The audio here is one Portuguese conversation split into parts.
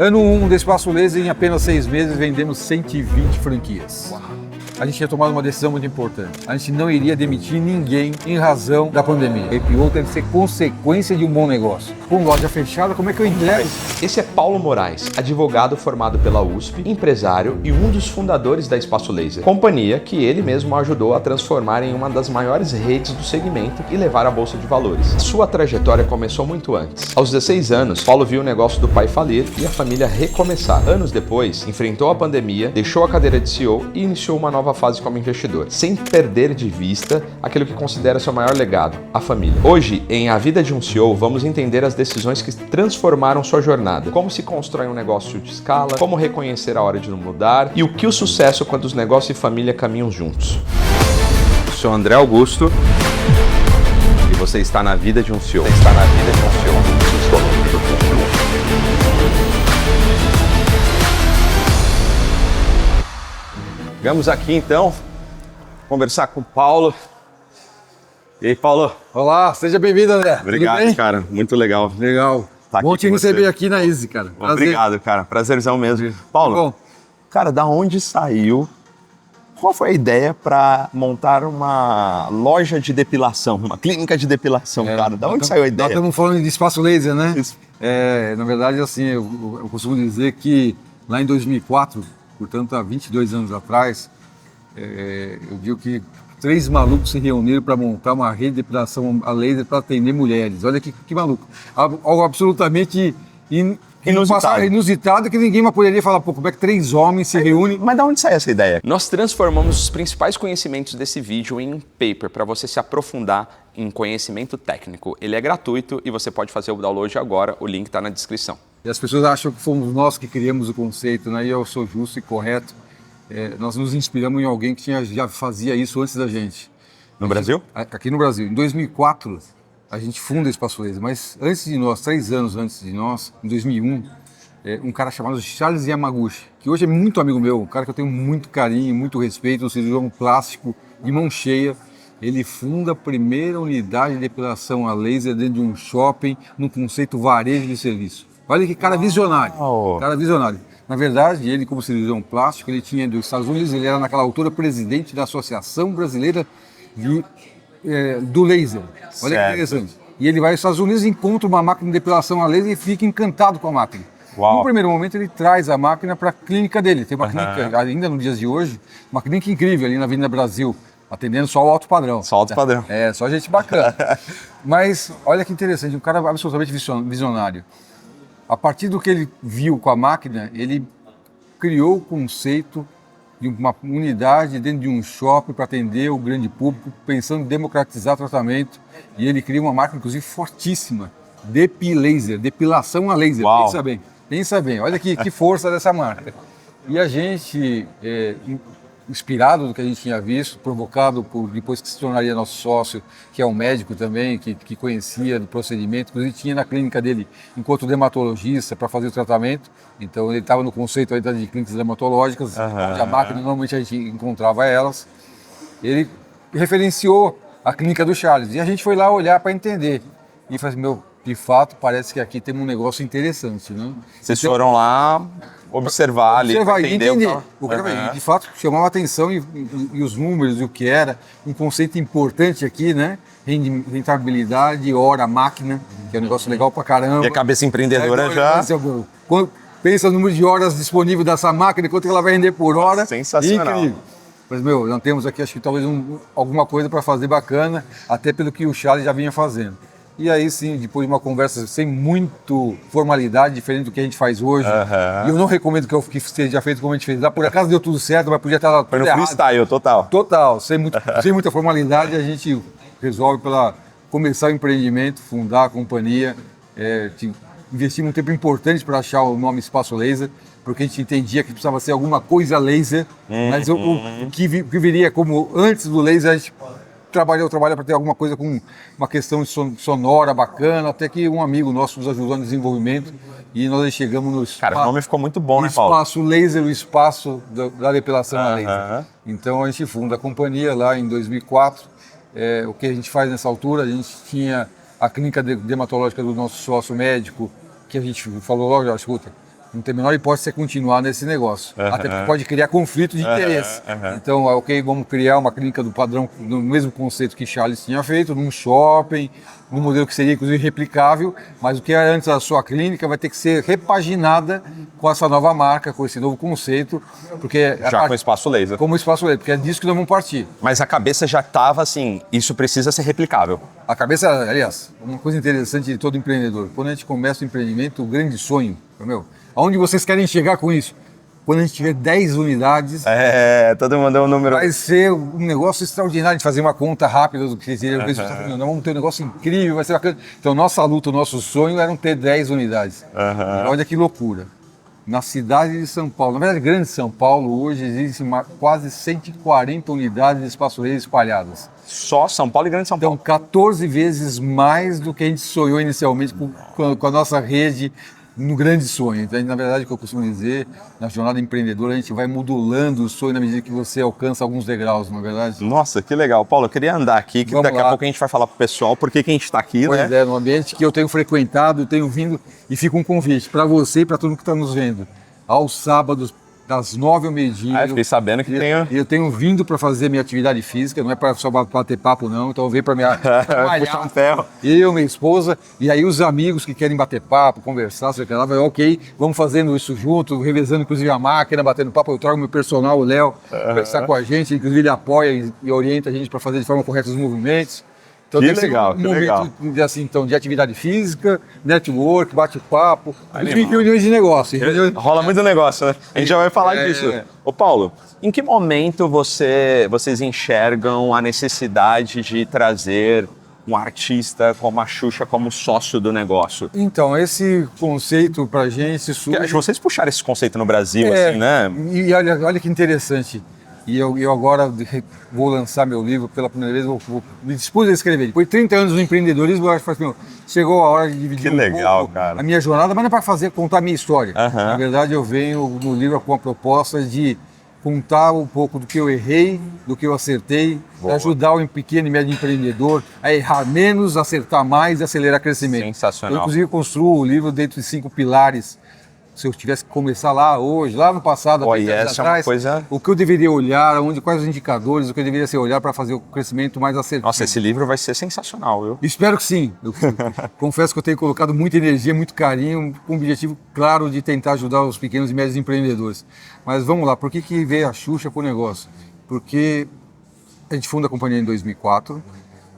Ano 1 do Espaço Laser, em apenas 6 meses, vendemos 120 franquias. Uau. A gente tinha tomado uma decisão muito importante. A gente não iria demitir ninguém em razão da pandemia. A IPO deve ser consequência de um bom negócio. Com loja fechada, como é que eu entrego? Esse é Paulo Moraes, advogado formado pela USP, empresário e um dos fundadores da Espaço Laser, companhia que ele mesmo ajudou a transformar em uma das maiores redes do segmento e levar à Bolsa de Valores. Sua trajetória começou muito antes. Aos 16 anos, Paulo viu o negócio do pai falir e a família recomeçar. Anos depois, enfrentou a pandemia, deixou a cadeira de CEO e iniciou uma nova fase como investidor, sem perder de vista aquilo que considera seu maior legado, a família. Hoje, em A Vida de um CEO, vamos entender as decisões que transformaram sua jornada, como se constrói um negócio de escala, como reconhecer a hora de não mudar e o que o sucesso quando os negócios e família caminham juntos. Eu sou André Augusto e você está na Vida de um CEO. Você está na Vida de um CEO. Chegamos aqui então, conversar com o Paulo. E aí, Paulo? Olá, seja bem-vindo, André. Obrigado, cara. Muito legal. Legal. Tá Bom aqui te com receber você. aqui na Easy, cara. Prazer. Obrigado, cara. Prazerzão mesmo. Paulo, Bom, cara, da onde saiu? Qual foi a ideia para montar uma loja de depilação, uma clínica de depilação, cara? Da onde saiu a nós ideia? estamos falando de Espaço Laser, né? Isso. Na verdade, assim, eu costumo dizer que lá em 2004, portanto, há 22 anos atrás, eu digo que 3 malucos se reuniram para montar uma rede de depilação a laser para atender mulheres. Olha que maluco. Algo absolutamente inusitado que ninguém mais poderia falar, pô, como é que 3 homens se reúnem? Mas da onde saiu essa ideia? Nós transformamos os principais conhecimentos desse vídeo em um paper para você se aprofundar em conhecimento técnico. Ele é gratuito e você pode fazer o download agora, o link está na descrição. E as pessoas acham que fomos nós que criamos o conceito, né? E eu sou justo e correto. Nós nos inspiramos em alguém que já fazia isso antes da gente. No Brasil? Aqui no Brasil. Em 2004, a gente funda o Espaço Laser, mas antes de nós, 3 anos antes de nós, em 2001, um cara chamado Charles Yamaguchi, que hoje é muito amigo meu, um cara que eu tenho muito carinho, muito respeito, um cirurgião plástico de mão cheia. Ele funda a primeira unidade de depilação a laser dentro de um shopping, no conceito varejo de serviço. Olha que cara visionário, cara visionário. Na verdade, ele como cirurgião plástico, ele tinha dos Estados Unidos, ele era naquela altura presidente da Associação Brasileira do Laser. Olha que interessante. E ele vai aos Estados Unidos, encontra uma máquina de depilação a laser e fica encantado com a máquina. Uau. No primeiro momento, ele traz a máquina para a clínica dele. Tem uma clínica, ainda nos dias de hoje, uma clínica incrível ali na Avenida Brasil, atendendo só o alto padrão. Só alto padrão. Só gente bacana. Mas olha que interessante, um cara absolutamente visionário. A partir do que ele viu com a máquina, ele criou o conceito de uma unidade dentro de um shopping para atender o grande público, pensando em democratizar o tratamento. E ele cria uma máquina, inclusive, fortíssima, Depilaser, depilação a laser. Uau. Pensa bem, olha que força dessa marca. E a gente, inspirado do que a gente tinha visto, provocado por, depois que se tornaria nosso sócio, que é um médico também, que conhecia do procedimento, inclusive tinha na clínica dele, enquanto dermatologista, para fazer o tratamento. Então ele estava no conceito ainda de clínicas dermatológicas, onde a máquina normalmente a gente encontrava elas. Ele referenciou a clínica do Charles e a gente foi lá olhar para entender. E falei assim, de fato, parece que aqui tem um negócio interessante, né? Vocês foram lá observar ali, entender. Uhum. De fato, chamava a atenção e os números e o que era. Um conceito importante aqui, né? Rentabilidade, hora, máquina, que é um negócio legal pra caramba. E a cabeça empreendedora Quando pensa no número de horas disponível dessa máquina, quanto ela vai render por hora. Sensacional. Incrível. Mas, nós temos aqui, acho que talvez alguma coisa para fazer bacana, até pelo que o Charles já vinha fazendo. E aí sim, depois de uma conversa sem muito formalidade, diferente do que a gente faz hoje, e eu não recomendo que seja feito como a gente fez lá, por acaso deu tudo certo, mas podia estar Foi no errado. freestyle, total. Total, sem muita formalidade, a gente resolve começar o empreendimento, fundar a companhia, investimos um tempo importante para achar o nome Espaço Laser, porque a gente entendia que precisava ser alguma coisa laser, mas o que viria como antes do laser, a gente trabalha para ter alguma coisa com uma questão sonora bacana, até que um amigo nosso nos ajudou no desenvolvimento e nós chegamos no espaço. Cara, o nome ficou muito bom, né, Paulo? O espaço laser, o espaço da depilação a laser. Então a gente funda a companhia lá em 2004. O que a gente faz nessa altura, a gente tinha a clínica dermatológica do nosso sócio médico, que a gente falou logo, escuta, não tem a menor hipótese de você continuar nesse negócio. Até porque pode criar conflito de interesse. Então, ok, vamos criar uma clínica do padrão, no mesmo conceito que Charles tinha feito, num shopping, num modelo que seria, inclusive, replicável, mas o que era antes a sua clínica vai ter que ser repaginada com essa nova marca, com esse novo conceito, porque... Já com espaço laser. Como espaço laser, porque é disso que nós vamos partir. Mas a cabeça já estava assim, isso precisa ser replicável. A cabeça, aliás, uma coisa interessante de todo empreendedor, quando a gente começa o empreendimento, o grande sonho, meu, aonde vocês querem chegar com isso? Quando a gente tiver 10 unidades, todo mundo é um número... vai ser um negócio extraordinário de fazer uma conta rápida do que seria. Nós vamos ter um negócio incrível, vai ser bacana. Então, nossa luta, o nosso sonho era ter 10 unidades. E olha que loucura. Na cidade de São Paulo, na verdade, grande São Paulo, hoje existem quase 140 unidades de espaço laser espalhadas. Só São Paulo e Grande São Paulo. Então, 14 vezes mais do que a gente sonhou inicialmente com a nossa rede no grande sonho. Então, na verdade, o que eu costumo dizer, na jornada empreendedora, a gente vai modulando o sonho na medida que você alcança alguns degraus, não é verdade? Nossa, que legal. Paulo, eu queria andar aqui, que daqui a pouco a gente vai falar pro pessoal por que a gente está aqui, pois né? Pois é, num ambiente que eu tenho frequentado, tenho vindo, e fica um convite para você e para todo mundo que está nos vendo. Aos sábados, das 9 ao meio-dia. Eu fiquei sabendo que eu tenho vindo para fazer minha atividade física, não é para só bater papo não, então eu venho para puxar um ferro. Eu, minha esposa, e aí os amigos que querem bater papo, conversar, sei lá, vai, ok, vamos fazendo isso junto, revezando inclusive a máquina, batendo papo, eu trago meu personal, o Léo, conversar com a gente, inclusive ele apoia e orienta a gente para fazer de forma correta os movimentos. Então, que legal, que legal. Assim, então, de atividade física, network, bate-papo, reuniões de negócio. Rola muito negócio, né? A gente já vai falar disso. Ô Paulo, em que momento vocês enxergam a necessidade de trazer um artista como a Xuxa como sócio do negócio? Então, esse conceito pra gente surge... Vocês puxaram esse conceito no Brasil, assim, né? E olha que interessante. E eu agora vou lançar meu livro pela primeira vez, me dispus a escrever. Depois de 30 anos no empreendedorismo, eu acho que chegou a hora de dividir pouco a minha jornada, mas não é para contar a minha história. Na verdade, eu venho no livro com a proposta de contar um pouco do que eu errei, do que eu acertei, ajudar o pequeno e médio empreendedor a errar menos, acertar mais e acelerar crescimento. Sensacional. Eu, inclusive, construo o livro dentro de 5 pilares. Se eu tivesse que começar lá hoje, lá no passado, atrás, o que eu deveria olhar, quais os indicadores, o que eu deveria ser olhar para fazer o crescimento mais assertivo. Nossa, esse livro vai ser sensacional, viu? Espero que sim. Eu confesso que eu tenho colocado muita energia, muito carinho, com o objetivo claro de tentar ajudar os pequenos e médios empreendedores. Mas vamos lá, por que veio a Xuxa para o negócio? Porque a gente funda a companhia em 2004.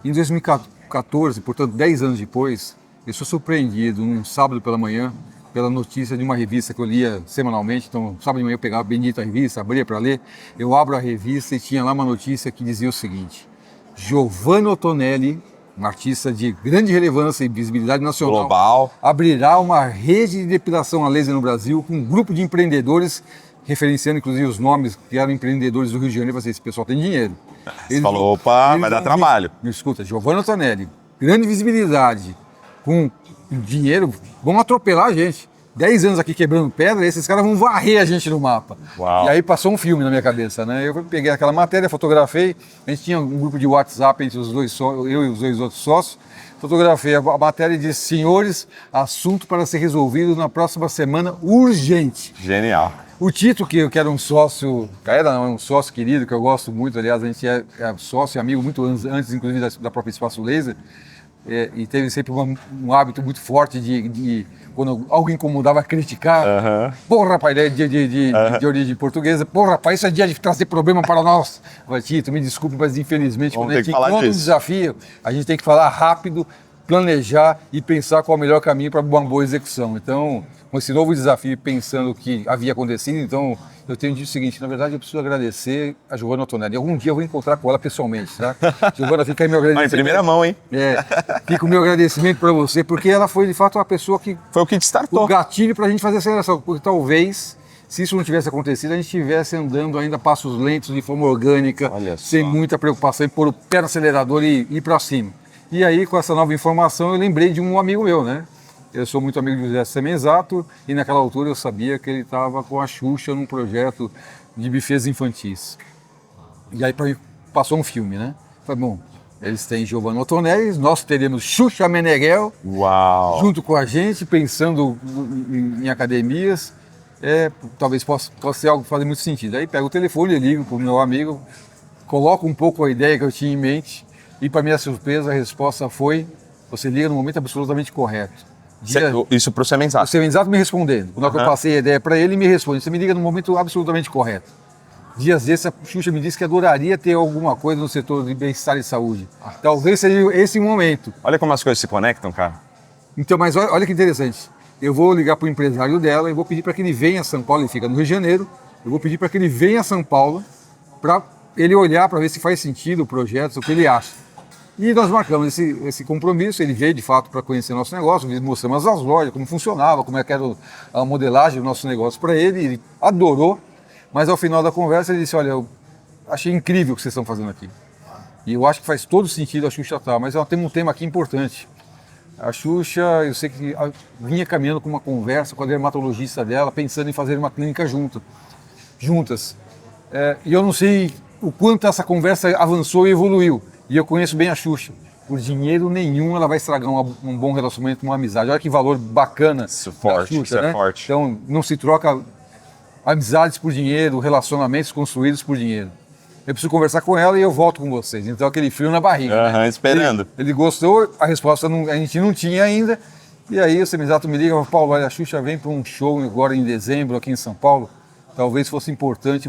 Em 2014, portanto 10 anos depois, eu sou surpreendido num sábado pela manhã, pela notícia de uma revista que eu lia semanalmente. Então, sábado de manhã eu pegava a bendita revista, abria para ler, eu abro a revista e tinha lá uma notícia que dizia o seguinte: Giovanni Ottonelli, um artista de grande relevância e visibilidade nacional, global, abrirá uma rede de depilação a laser no Brasil com um grupo de empreendedores, referenciando inclusive os nomes que eram empreendedores do Rio de Janeiro. Esse pessoal tem dinheiro. Você falou, opa, vai dar trabalho. Me escuta, Giovanni Ottonelli, grande visibilidade, com dinheiro, vão atropelar a gente. 10 anos aqui quebrando pedra, esses caras vão varrer a gente no mapa. Uau. E aí passou um filme na minha cabeça, né? Eu peguei aquela matéria, fotografei, a gente tinha um grupo de WhatsApp entre os dois, eu e os dois outros sócios, fotografei a matéria e disse: senhores, assunto para ser resolvido na próxima semana, urgente. Genial. O Tito, que era um sócio, um sócio querido, que eu gosto muito, aliás, a gente é sócio e amigo muito antes inclusive, da própria Espaço Laser, e teve sempre um hábito muito forte de quando alguém incomodava, criticar. Porra, rapaz, de origem portuguesa. Porra, rapaz, isso é dia de trazer problema para nós. Tito, me desculpe, mas infelizmente, quando a gente encontra um desafio, a gente tem que falar rápido, planejar e pensar qual é o melhor caminho para uma boa execução. Então, com esse novo desafio, pensando o que havia acontecido, então eu tenho dito o seguinte: na verdade eu preciso agradecer a Giovanna Ottonelli. Algum dia eu vou encontrar com ela pessoalmente, tá? Giovanna, fica aí meu agradecimento. Em primeira mão, hein? Fica o meu agradecimento para você, porque ela foi de fato uma pessoa que... Foi o que te startou. O gatilho para a gente fazer a aceleração, porque talvez, se isso não tivesse acontecido, a gente estivesse andando ainda passos lentos, de forma orgânica, sem muita preocupação em pôr o pé no acelerador e ir para cima. E aí, com essa nova informação, eu lembrei de um amigo meu, né? Eu sou muito amigo de José Semenzato e naquela altura eu sabia que ele estava com a Xuxa num projeto de bufês infantis. E aí passou um filme, né? Falei, bom, eles têm Giovanni Ottonelli, nós teremos Xuxa Meneghel junto com a gente, pensando em academias. talvez possa ser algo que faz muito sentido. Aí pego o telefone, ligo para o meu amigo, coloco um pouco a ideia que eu tinha em mente e, para minha surpresa, a resposta foi: você liga no momento absolutamente correto. Isso para o Semenzato? O Semenzato me respondendo. Quando eu passei a ideia para ele, me responde: você me liga no momento absolutamente correto. Dias desses, a Xuxa me disse que adoraria ter alguma coisa no setor de bem-estar e saúde. Talvez seja esse momento. Olha como as coisas se conectam, cara. Então, mas olha que interessante. Eu vou ligar para o empresário dela e vou pedir para que ele venha a São Paulo, ele fica no Rio de Janeiro, eu vou pedir para que ele venha a São Paulo para ele olhar para ver se faz sentido o projeto, o que ele acha. E nós marcamos esse compromisso, ele veio de fato para conhecer nosso negócio, mostramos as lojas, como funcionava, como é que era a modelagem do nosso negócio para ele, ele adorou, mas ao final da conversa ele disse: olha, eu achei incrível o que vocês estão fazendo aqui. E eu acho que faz todo sentido a Xuxa estar, mas ela tem um tema aqui importante. A Xuxa, eu sei que vinha caminhando com uma conversa com a dermatologista dela, pensando em fazer uma clínica juntas. E eu não sei o quanto essa conversa avançou e evoluiu. E eu conheço bem a Xuxa. Por dinheiro nenhum ela vai estragar um bom relacionamento, uma amizade. Olha que valor bacana. Isso forte, Xuxa, isso né? é forte. Então não se troca amizades por dinheiro, relacionamentos construídos por dinheiro. Eu preciso conversar com ela e eu volto com vocês. Então aquele frio na barriga. Né? Esperando. Ele gostou, a resposta a gente não tinha ainda. E aí o Semenzato me liga e fala: Paulo, olha, a Xuxa vem para um show agora em dezembro aqui em São Paulo. Talvez fosse importante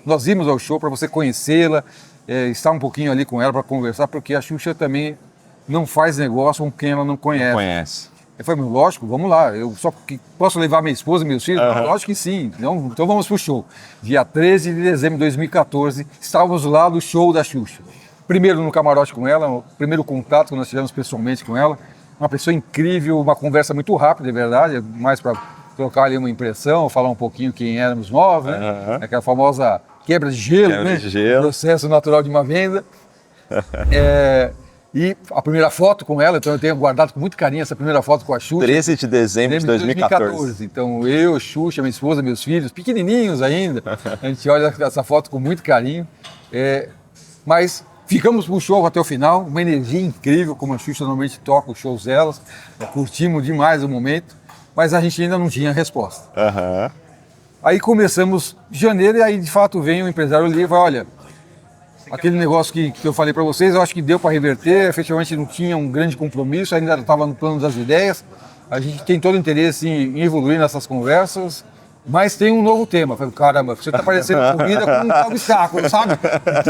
nós irmos ao show para você conhecê-la, estar um pouquinho ali com ela para conversar, porque a Xuxa também não faz negócio com quem ela não conhece. Não conhece. Eu falei: lógico, vamos lá, eu só posso levar minha esposa e meus filhos? Lógico que sim, então vamos pro show. Dia 13 de dezembro de 2014, estávamos lá do show da Xuxa. Primeiro no camarote com ela, o primeiro contato que nós tivemos pessoalmente com ela, uma pessoa incrível, uma conversa muito rápida, é verdade, mais para trocar ali uma impressão, falar um pouquinho quem éramos nós, né? Aquela famosa quebra de gelo, né? Processo natural de uma venda. E a primeira foto com ela, então eu tenho guardado com muito carinho essa primeira foto com a Xuxa. 13 de dezembro de 2014. Então eu, Xuxa, minha esposa, meus filhos, pequenininhos ainda, a gente olha essa foto com muito carinho. Mas ficamos pro show até o final, uma energia incrível, como a Xuxa normalmente toca os shows delas. Curtimos demais o momento, mas a gente ainda não tinha resposta. Aí começamos em janeiro e aí de fato vem o empresário ali e fala: olha, aquele negócio que eu falei para vocês, eu acho que deu para reverter, efetivamente não tinha um grande compromisso, ainda estava no plano das ideias, a gente tem todo o interesse em evoluir nessas conversas, mas tem um novo tema. Eu falei: caramba, você está parecendo comida com um obstáculo, sabe?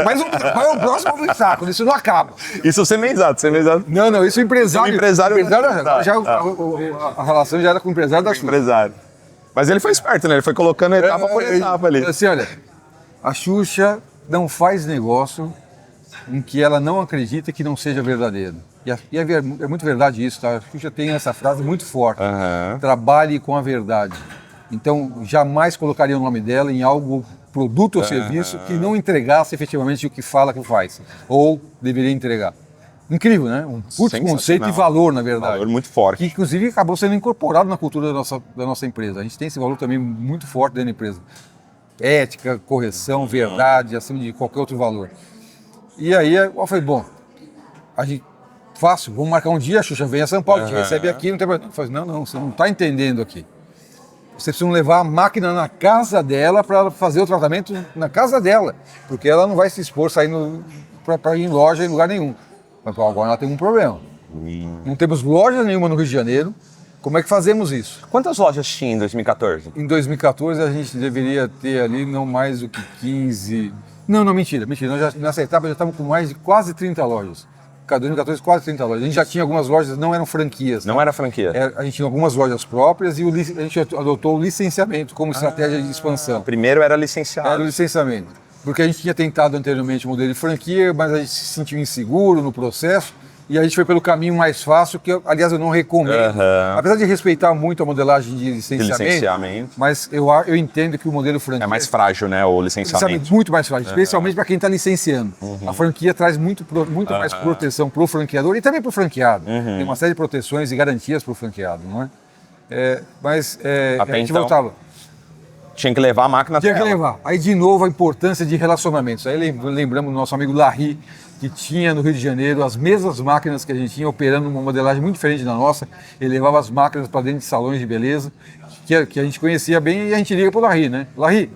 Mas qual é o próximo obstáculo? Isso não acaba. Isso é o Semenzato. Não, isso é o empresário. A relação já era com o empresário da Xuxa. Empresário. Mas ele foi esperto, né? Ele foi colocando etapa por etapa ali. Assim, olha, a Xuxa não faz negócio em que ela não acredita que não seja verdadeiro. E é muito verdade isso, tá? A Xuxa tem essa frase muito forte: trabalhe com a verdade. Então, jamais colocaria o nome dela em algo, produto ou serviço, que não entregasse efetivamente o que fala que faz, ou deveria entregar. Incrível, né? Um puto conceito e valor, na verdade. Valor muito forte. Que, inclusive, acabou sendo incorporado na cultura da nossa empresa. A gente tem esse valor também muito forte dentro da empresa. Ética, correção, verdade, acima de qualquer outro valor. E aí eu falei: bom, a gente fácil, vamos marcar um dia, a Xuxa vem a São Paulo, a gente recebe aqui, não tem problema. Eu falei: não, você não está entendendo aqui. Vocês precisam levar a máquina na casa dela para fazer o tratamento na casa dela, porque ela não vai se expor saindo para ir em loja em lugar nenhum. Mas agora ela tem um problema. Não temos loja nenhuma no Rio de Janeiro. Como é que fazemos isso? Quantas lojas tinha em 2014? Em 2014 a gente deveria ter ali não mais do que 15... Não, mentira. Nessa etapa já estávamos com mais de quase 30 lojas. Em 2014, quase 30 lojas. A gente já tinha algumas lojas, não eram franquias. Não era franquia? A gente tinha algumas lojas próprias e a gente adotou o licenciamento como estratégia de expansão. Primeiro era licenciado. Era o licenciamento. Porque a gente tinha tentado anteriormente o modelo de franquia, mas a gente se sentiu inseguro no processo e a gente foi pelo caminho mais fácil, que aliás eu não recomendo. Apesar de respeitar muito a modelagem de licenciamento. Mas eu entendo que o modelo franquia... É mais frágil, né, o licenciamento. Muito mais frágil, especialmente para quem está licenciando. A franquia traz muito mais proteção para o franqueador e também para o franqueado. Tem uma série de proteções e garantias para o franqueado, não é? A gente voltava. Tinha que levar a máquina até ela. Tinha que levar. Aí, de novo, a importância de relacionamentos. Aí lembramos do nosso amigo Larry, que tinha no Rio de Janeiro as mesmas máquinas que a gente tinha, operando uma modelagem muito diferente da nossa. Ele levava as máquinas para dentro de salões de beleza. que a gente conhecia bem, e a gente liga para o Larry, né? Larry,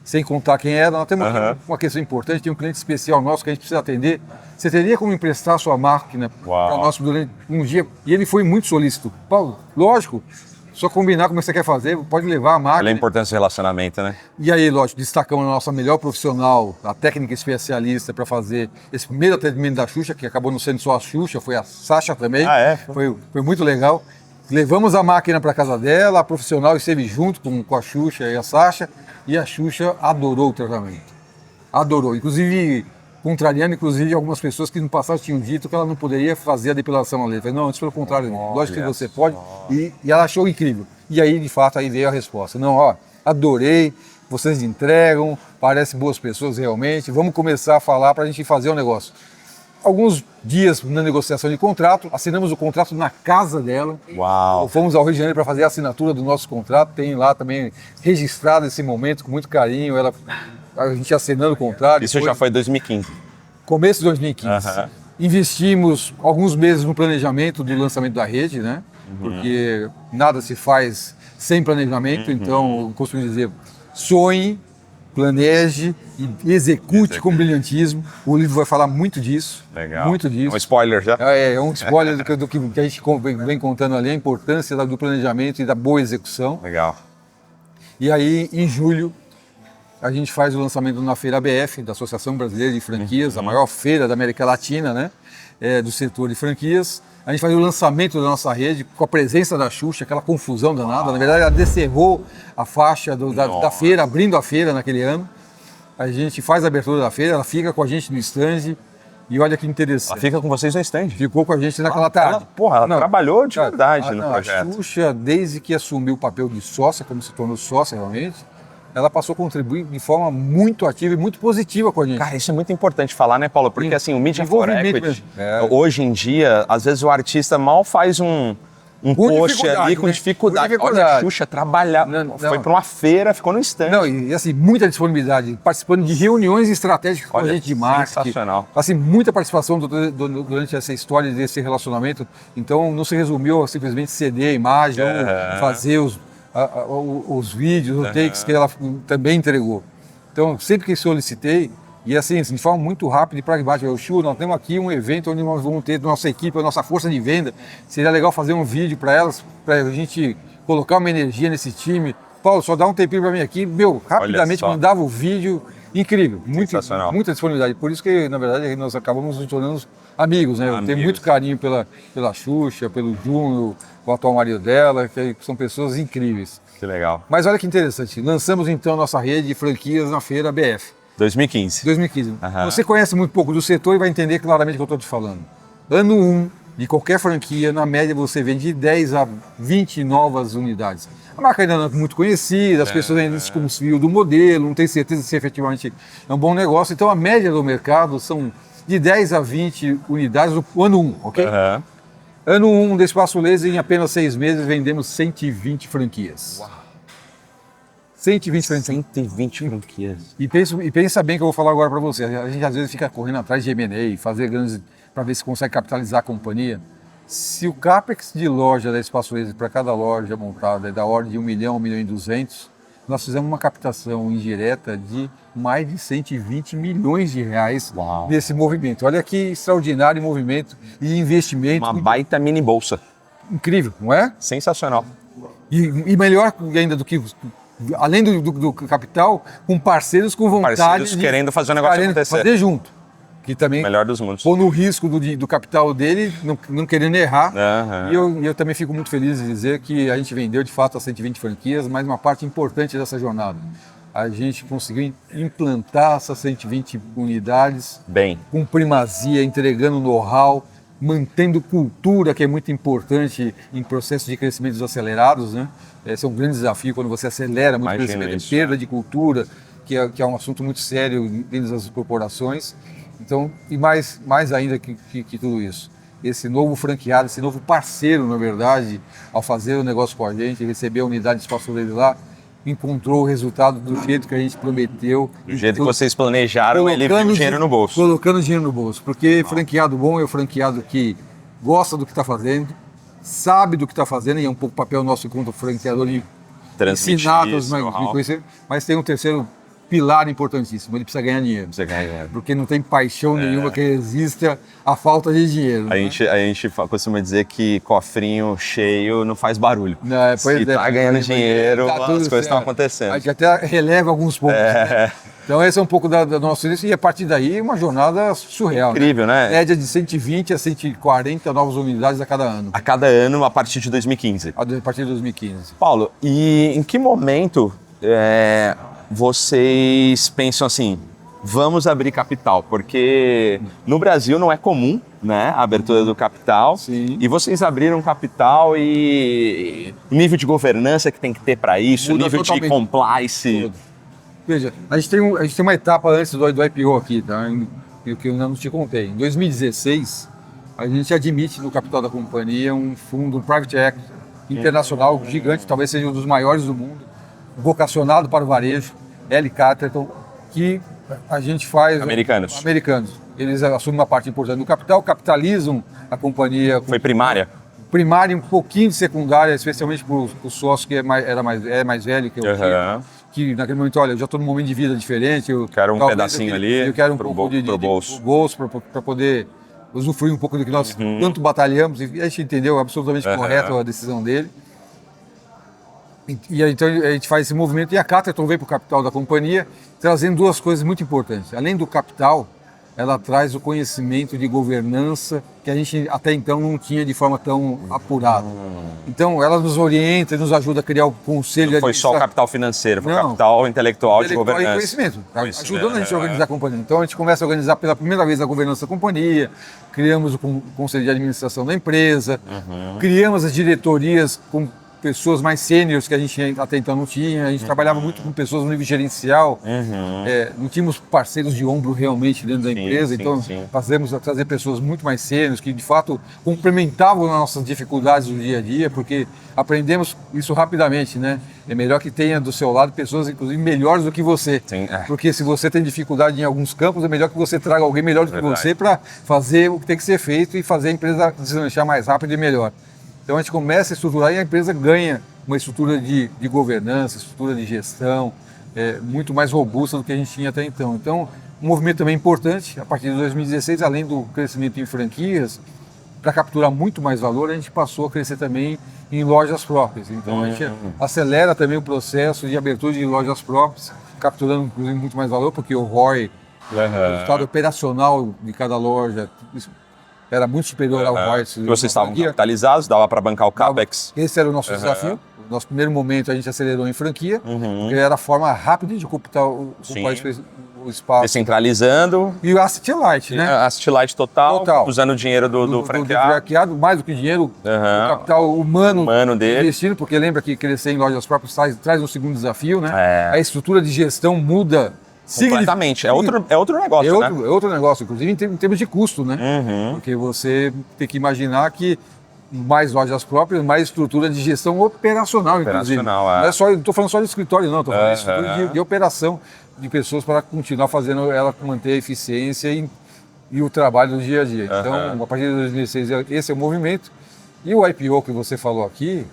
sem contar quem era, nós temos uma questão importante, tem um cliente especial nosso que a gente precisa atender. Você teria como emprestar sua máquina para nós durante um dia? E ele foi muito solícito. Paulo, lógico, só combinar como você quer fazer, pode levar a máquina. Olha a importância do relacionamento, né? E aí, lógico, destacamos a nossa melhor profissional, a técnica especialista para fazer esse primeiro atendimento da Xuxa, que acabou não sendo só a Xuxa, foi a Sasha também. Foi muito legal. Levamos a máquina para casa dela, a profissional esteve junto com a Xuxa e a Xuxa adorou o tratamento. Adorou. Inclusive, contrariando algumas pessoas que no passado tinham dito que ela não poderia fazer a depilação ali. Eu falei, não, antes pelo contrário, lógico que você pode. E ela achou incrível. E aí, de fato, aí veio a resposta. Não, ó, adorei, vocês entregam, parecem boas pessoas realmente, vamos começar a falar para a gente fazer o negócio. Alguns dias na negociação de contrato, assinamos o contrato na casa dela. Uau! Fomos ao Rio de Janeiro para fazer a assinatura do nosso contrato, tem lá também registrado esse momento com muito carinho, a gente assinando o contrato. Isso já foi 2015? Começo de 2015. Investimos alguns meses no planejamento do lançamento da rede, né? Porque nada se faz sem planejamento, então eu costumo dizer, sonhe, planeje e execute com brilhantismo. O livro vai falar muito disso. Legal. Muito disso. Um spoiler já? É um spoiler do que a gente vem contando ali, a importância do planejamento e da boa execução. Legal. E aí, em julho, a gente faz o lançamento na Feira ABF, da Associação Brasileira de Franquias, a maior feira da América Latina, né? Do setor de franquias. A gente faz o lançamento da nossa rede com a presença da Xuxa, aquela confusão danada. Na verdade, ela descerrou a faixa da feira, abrindo a feira naquele ano. A gente faz a abertura da feira, ela fica com a gente no stand. E olha que interessante. Ela fica com vocês no stand? Ficou com a gente naquela tarde. Ela trabalhou de verdade no projeto. A Xuxa, desde que assumiu o papel de sócia, como se tornou sócia realmente, ela passou a contribuir de forma muito ativa e muito positiva com a gente. Cara, isso é muito importante falar, né, Paulo? Porque assim, o Media for Equity, hoje em dia, às vezes o artista mal faz um post ali com dificuldade. Olha, a Xuxa trabalhar, foi para uma feira, ficou no stand. Não, e assim, muita disponibilidade, participando de reuniões estratégicas com a gente de marketing. Sensacional. Assim, muita participação durante essa história desse relacionamento. Então, não se resumiu a simplesmente ceder a imagem ou fazer os vídeos, os takes que ela também entregou. Então, sempre que solicitei, e assim, de forma muito rápida e pragmática, nós temos aqui um evento onde nós vamos ter nossa equipe, a nossa força de venda, seria legal fazer um vídeo para elas, para a gente colocar uma energia nesse time. Paulo, só dá um tempinho para mim aqui, rapidamente mandava o vídeo, incrível, muita disponibilidade. Por isso que, na verdade, nós acabamos nos tornando amigos, né? Eu tenho muito carinho pela Xuxa, pelo Júnior, o atual marido dela, que são pessoas incríveis. Que legal. Mas olha que interessante, lançamos então a nossa rede de franquias na Feira BF. 2015. Você conhece muito pouco do setor e vai entender claramente o que eu estou te falando. Ano 1 de qualquer franquia, na média você vende de 10 a 20 novas unidades. A marca ainda não é muito conhecida, as pessoas ainda desconfiam do modelo, não tem certeza se efetivamente é um bom negócio. Então a média do mercado são de 10 a 20 unidades no ano 1, ok? Ano 1 do Espaço Laser, em apenas 6 meses, vendemos 120 franquias. Uau. 120 franquias. 120 franquias. E pensa bem que eu vou falar agora para você. A gente às vezes fica correndo atrás de M&A, fazer grandes para ver se consegue capitalizar a companhia. Se o CAPEX de loja da Espaço Laser para cada loja montada é da ordem de 1 milhão, 1 milhão e 200, nós fizemos uma captação indireta de mais de 120 milhões de reais nesse movimento. Olha que extraordinário movimento e investimento. Uma baita mini bolsa. Incrível, não é? Sensacional. E melhor ainda do que, além do capital, com parceiros com vontade de querendo fazer o negócio acontecer. Fazer junto. Que também melhor dos mundos. Pôr no risco do capital dele, não querendo errar. E eu também fico muito feliz de dizer que a gente vendeu de fato as 120 franquias, mas uma parte importante dessa jornada. A gente conseguiu implantar essas 120 unidades com primazia, entregando know-how, mantendo cultura, que é muito importante em processos de crescimento desacelerados, né? Esse é um grande desafio quando você acelera muito o crescimento, perda de cultura, que é um assunto muito sério dentro das corporações. Então, e mais ainda que tudo isso, esse novo franqueado, esse novo parceiro, na verdade, ao fazer o negócio com a gente, receber a unidade de Espaço Laser lá, encontrou o resultado do jeito que a gente prometeu. Do jeito que vocês planejaram, ele viu dinheiro no bolso. Colocando dinheiro no bolso, porque franqueado bom é o franqueado que gosta do que está fazendo, sabe do que está fazendo, e é um pouco papel nosso enquanto franqueador de ensinar todos os me conhecer, mas tem um terceiro pilar importantíssimo, ele precisa ganhar dinheiro. Precisa ganhar dinheiro. Porque não tem paixão nenhuma que resista à falta de dinheiro. A gente costuma dizer que cofrinho cheio não faz barulho. Não, se tá ganhando dinheiro, as coisas estão acontecendo. A gente até releva alguns pontos. Né? Então esse é um pouco do nosso início e a partir daí uma jornada surreal. Incrível, né? Média de 120 a 140 novas unidades a cada ano. A cada ano a partir de 2015. A partir de 2015. Paulo, e em que momento vocês pensam assim, vamos abrir capital? Porque no Brasil não é comum, né, a abertura do capital. Sim. E vocês abriram capital e o nível de governança que tem que ter para isso, o nível de compliance. Veja, a gente tem uma etapa antes do IPO aqui, tá? Que eu ainda não te contei. Em 2016, a gente admite no capital da companhia um fundo, um private equity internacional gigante, talvez seja um dos maiores do mundo, vocacionado para o varejo, L. Catterton, que a gente faz... Americanos. Eles assumem uma parte importante do capital, capitalizam a companhia... Foi primária? Primária e um pouquinho de secundária, especialmente para o sócio que é mais velho que eu. Que naquele momento, olha, eu já estou num momento de vida diferente. Eu quero um pedacinho ali. Eu quero um pouco de bolso para poder usufruir um pouco do que nós tanto batalhamos. E a gente entendeu absolutamente correto a decisão dele. E então a gente faz esse movimento. E a Catterton veio para o capital da companhia, trazendo duas coisas muito importantes. Além do capital, ela traz o conhecimento de governança que a gente até então não tinha de forma tão apurada. Então, ela nos orienta, nos ajuda a criar o conselho... Não foi só o capital financeiro, foi o capital intelectual de governança. E conhecimento, ajudando a gente a organizar a companhia. Então, a gente começa a organizar pela primeira vez a governança da companhia, criamos o conselho de administração da empresa, criamos as diretorias com pessoas mais sêniores que a gente até então não tinha. A gente trabalhava muito com pessoas no nível gerencial. Não tínhamos parceiros de ombro realmente dentro da empresa. Então, fazemos a trazer pessoas muito mais sêniores que, de fato, complementavam as nossas dificuldades do dia a dia, porque aprendemos isso rapidamente, né? É melhor que tenha do seu lado pessoas, inclusive, melhores do que você. Porque se você tem dificuldade em alguns campos, é melhor que você traga alguém melhor do que você para fazer o que tem que ser feito e fazer a empresa deslanchar mais rápido e melhor. Então a gente começa a estruturar e a empresa ganha uma estrutura de governança, estrutura de gestão, muito mais robusta do que a gente tinha até então. Então, um movimento também importante, a partir de 2016, além do crescimento em franquias, para capturar muito mais valor, a gente passou a crescer também em lojas próprias. Então a gente acelera também o processo de abertura de lojas próprias, capturando inclusive muito mais valor, porque o ROI, o resultado operacional de cada loja, era muito superior ao ROI. Vocês estavam capitalizados, dava para bancar o CAPEX? Esse era o nosso desafio. No nosso primeiro momento a gente acelerou em franquia, porque era a forma rápida de ocupar o espaço. Descentralizando. E o asset light, né? Asset light total, usando o dinheiro do franqueado. Mais do que dinheiro, o capital humano dele. Investindo, porque lembra que crescer em lojas próprias traz um segundo desafio, né? A estrutura de gestão muda completamente. É outro negócio, né? É outro negócio, inclusive em termos de custo, né? Porque você tem que imaginar que mais lojas próprias, mais estrutura de gestão operacional, inclusive. Não é só, não estou falando só de escritório, não. Estou falando de estrutura de operação de pessoas para continuar fazendo ela manter a eficiência e o trabalho do dia a dia. Então, a partir de 2006, esse é o movimento. E o IPO que você falou aqui,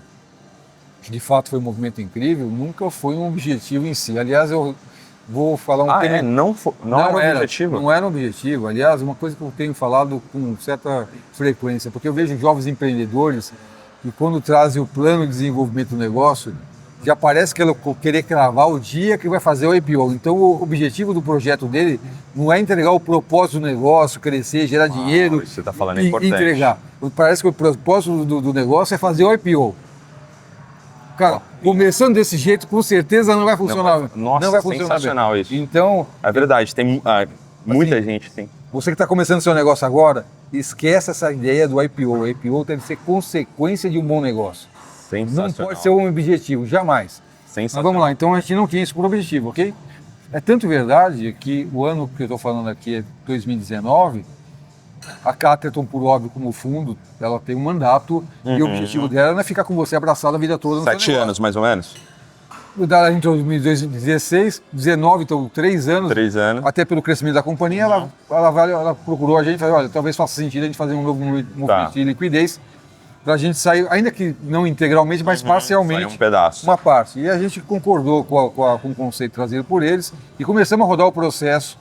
que de fato foi um movimento incrível, nunca foi um objetivo em si. Aliás, eu vou falar um tema... Não era um objetivo? Não era um objetivo. Aliás, uma coisa que eu tenho falado com certa frequência, porque eu vejo jovens empreendedores que quando trazem o plano de desenvolvimento do negócio, já parece que ele querer cravar o dia que vai fazer o IPO. Então, o objetivo do projeto dele não é entregar o propósito do negócio, crescer, gerar dinheiro isso que você está falando é importante. Entregar. Parece que o propósito do negócio é fazer o IPO. Cara, começando desse jeito, com certeza não vai funcionar. Não vai funcionar sensacional bem. Isso. Então, é verdade, tem muita gente, sim. Você que está começando seu negócio agora, esquece essa ideia do IPO. O IPO deve ser consequência de um bom negócio. Não pode ser um objetivo, jamais. Mas vamos lá, então a gente não tinha isso por objetivo, ok? É tanto verdade que o ano que eu estou falando aqui é 2019, a Catterton, por óbvio, como fundo, ela tem um mandato e o objetivo dela não é ficar com você abraçado a vida toda. 7 anos, mais ou menos? Em 2016, 19, então 3 anos. 3 anos. Até pelo crescimento da companhia, ela procurou a gente e falou, olha, talvez faça sentido a gente fazer um novo movimento de liquidez. para a gente sair, ainda que não integralmente, mas parcialmente, Sai um pedaço. uma parte. E a gente concordou com o conceito trazido por eles e começamos a rodar o processo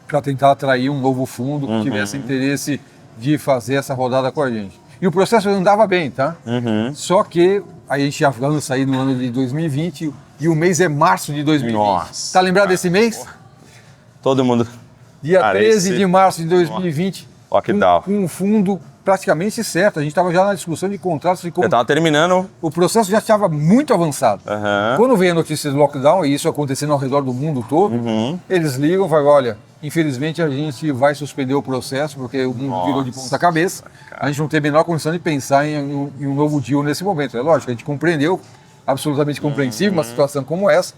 para tentar atrair um novo fundo que tivesse interesse de fazer essa rodada com a gente. E o processo andava bem, tá? Só que aí a gente já lança aí no ano de 2020 e o mês é março de 2020. Nossa. Tá lembrado desse mês? Todo mundo... Dia Cara, 13 de março de 2020. Ó, que tal. Com um fundo praticamente certo. A gente estava já na discussão de contratos e Eu tava terminando. o processo já estava muito avançado. Aham. Quando veio a notícia do lockdown, e isso acontecendo ao redor do mundo todo, eles ligam e falam, olha, infelizmente a gente vai suspender o processo porque o mundo virou de ponta cabeça. A gente não tem a menor condição de pensar em um novo deal nesse momento. É lógico, a gente compreendeu, absolutamente compreensível, uma situação como essa.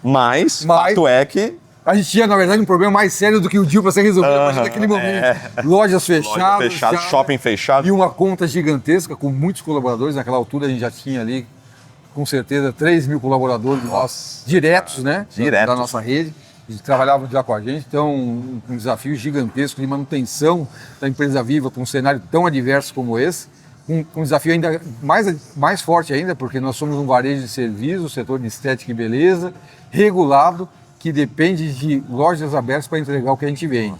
Mas fato é que... A gente tinha, na verdade, um problema mais sério do que o deal para ser resolvido a partir daquele momento. Lojas fechadas, shopping fechado. e uma conta gigantesca com muitos colaboradores. Naquela altura a gente já tinha ali, com certeza, 3 mil colaboradores nossos, diretos, né? Diretos. Da nossa rede. Eles trabalhavam já com a gente. Então, um desafio gigantesco de manutenção da empresa viva para um cenário tão adverso como esse. Um desafio ainda mais forte ainda, porque nós somos um varejo de serviços, setor de estética e beleza, regulado, que depende de lojas abertas para entregar o que a gente vende.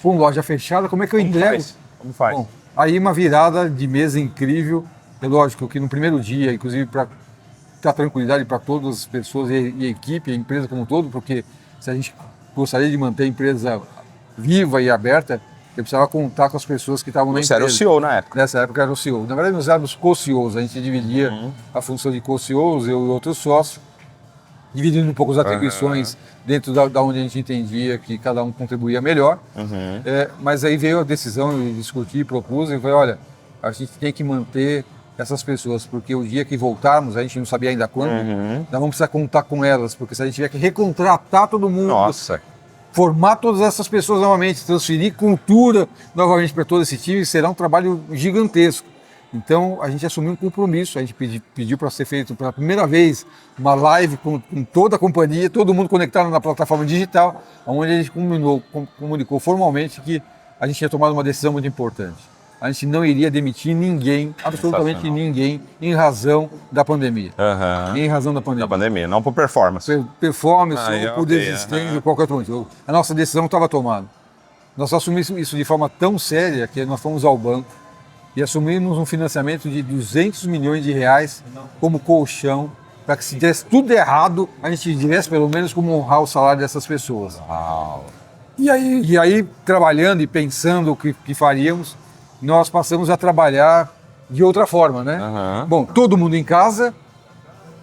Com loja fechada, como é que eu entrego? Como faz? Bom, aí uma virada de mesa incrível. É lógico que no primeiro dia, inclusive para dar tranquilidade para todas as pessoas e a equipe, a empresa como um todo, porque se a gente gostaria de manter a empresa viva e aberta, eu precisava contar com as pessoas que estavam na empresa. Você era o CEO na época. Nessa época eu era o CEO. Na verdade, nós éramos co-CEOs. A gente dividia a função de co-CEOs, eu e outros sócios, dividindo um pouco as atribuições dentro da onde a gente entendia que cada um contribuía melhor. Mas aí veio a decisão, eu discuti, propus, e falei, olha, a gente tem que manter essas pessoas, porque o dia que voltarmos, a gente não sabia ainda quando, nós vamos precisar contar com elas, porque se a gente tiver que recontratar todo mundo, formar todas essas pessoas novamente, transferir cultura novamente para todo esse time, será um trabalho gigantesco. Então, a gente assumiu um compromisso, a gente pediu para ser feito pela primeira vez uma live com toda a companhia, todo mundo conectado na plataforma digital, onde a gente comunicou formalmente que a gente tinha tomado uma decisão muito importante. A gente não iria demitir ninguém, absolutamente ninguém, em razão da pandemia. Em razão da pandemia. Da pandemia, não por performance. Performance, ou por desistência, qualquer outro motivo. A nossa decisão estava tomada. Nós assumimos isso de forma tão séria que nós fomos ao banco e assumimos um financiamento de 200 milhões de reais como colchão, para que se desse tudo errado, a gente tivesse pelo menos como honrar o salário dessas pessoas. E aí, trabalhando e pensando o que faríamos, nós passamos a trabalhar de outra forma, né? Bom, todo mundo em casa,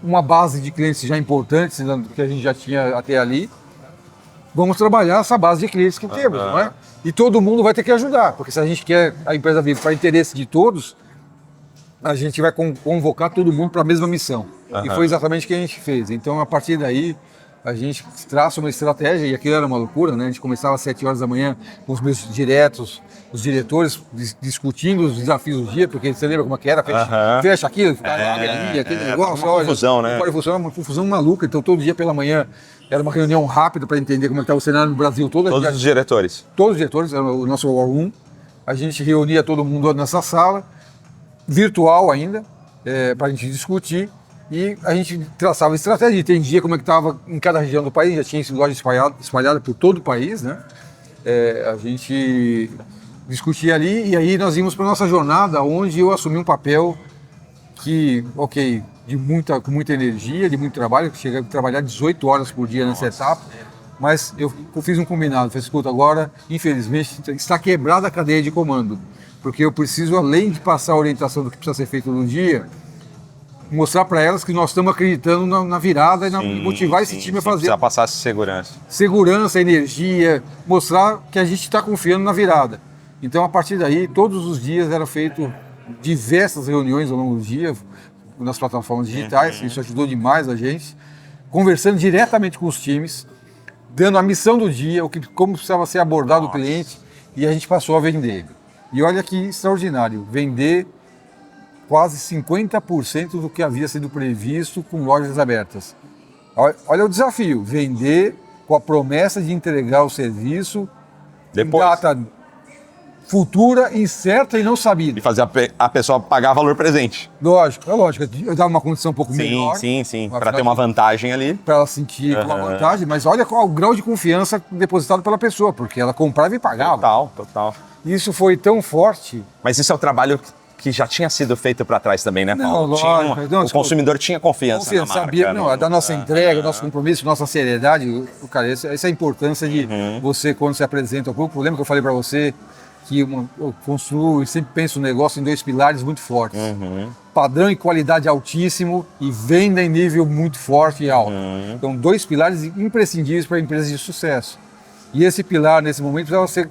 uma base de clientes já importantes, que a gente já tinha até ali, vamos trabalhar essa base de clientes que temos, não é? E todo mundo vai ter que ajudar, porque se a gente quer a empresa viva para interesse de todos, a gente vai convocar todo mundo para a mesma missão. E foi exatamente o que a gente fez. Então, a partir daí, a gente traça uma estratégia, e aquilo era uma loucura, né? A gente começava às 7 horas da manhã com os meus diretos, os diretores, discutindo os desafios do dia, porque você lembra como é que era? Fecha aquilo, aquele negócio. Uma confusão, né? Uma confusão maluca. Então, todo dia pela manhã era uma reunião rápida para entender como é que estava o cenário no Brasil todo. Todos os diretores? Todos os diretores, era o nosso War Room. A gente reunia todo mundo nessa sala, virtual ainda, para a gente discutir. E a gente traçava estratégia, entendia como é que estava em cada região do país, já tinha loja espalhada por todo o país, né? A gente discutia ali e aí nós íamos para a nossa jornada, onde eu assumi um papel que, com muita energia, de muito trabalho, que cheguei a trabalhar 18 horas por dia nessa etapa, mas eu fiz um combinado, falei, escuta, agora, infelizmente, está quebrada a cadeia de comando, porque eu preciso, além de passar a orientação do que precisa ser feito no dia, mostrar para elas que nós estamos acreditando na virada e motivar esse time a fazer. Precisa passar segurança. Segurança, energia, mostrar que a gente está confiando na virada. Então, a partir daí, todos os dias eram feitas diversas reuniões ao longo do dia, nas plataformas digitais, isso ajudou demais a gente, conversando diretamente com os times, dando a missão do dia, como precisava ser abordado o cliente, e a gente passou a vender. E olha que extraordinário, vender quase 50% do que havia sido previsto com lojas abertas. Olha o desafio, vender com a promessa de entregar o serviço depois. Em data futura, incerta e não sabida. E fazer a pessoa pagar valor presente. Lógico, é lógico. Eu dava uma condição um pouco melhor. Sim. Para ter uma vantagem ali. Para ela sentir uma vantagem, mas olha qual o grau de confiança depositado pela pessoa, porque ela comprava e pagava. Total. Isso foi tão forte. Mas isso é o trabalho que já tinha sido feito para trás também, né, Paulo? Lógico. O consumidor tinha confiança na marca. Sabia, da nossa entrega, nosso compromisso, nossa seriedade. Cara, essa é a importância de você, quando se apresenta ao público. Lembra que eu falei para você que eu construo e sempre penso no negócio em 2 pilares muito fortes. Padrão e qualidade altíssimo e venda em nível muito forte e alto. Então, 2 pilares imprescindíveis para empresas de sucesso. E esse pilar, nesse momento, precisava ser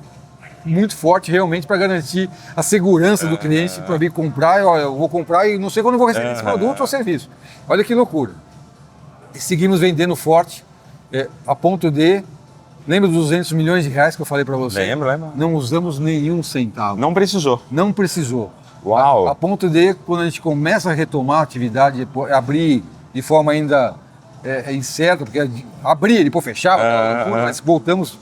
muito forte realmente para garantir a segurança do cliente para vir comprar. Olha, eu vou comprar e não sei quando eu vou receber esse produto ou serviço. Olha que loucura. E seguimos vendendo forte, a ponto de... Lembra dos 200 milhões de reais que eu falei para você? Lembro. Não usamos nenhum centavo. Não precisou. Não precisou. Uau! A ponto de, quando a gente começa a retomar a atividade, abrir de forma ainda incerta, porque abrir e depois fechar, mas pudemos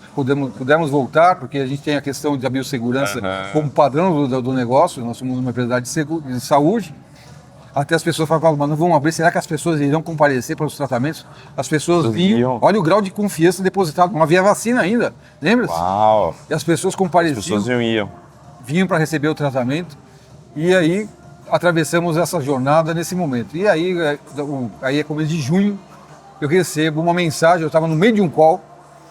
voltar, porque a gente tem a questão da biossegurança como padrão do negócio. Nós somos uma empresa de saúde. Até as pessoas falavam, mas não vão abrir, será que as pessoas irão comparecer para os tratamentos? As pessoas vinham, olha o grau de confiança depositado, não havia vacina ainda, lembra-se? Uau! E as pessoas compareciam, as pessoas vinham para receber o tratamento, e aí atravessamos essa jornada nesse momento. E aí é começo de junho, eu recebo uma mensagem, eu estava no meio de um call,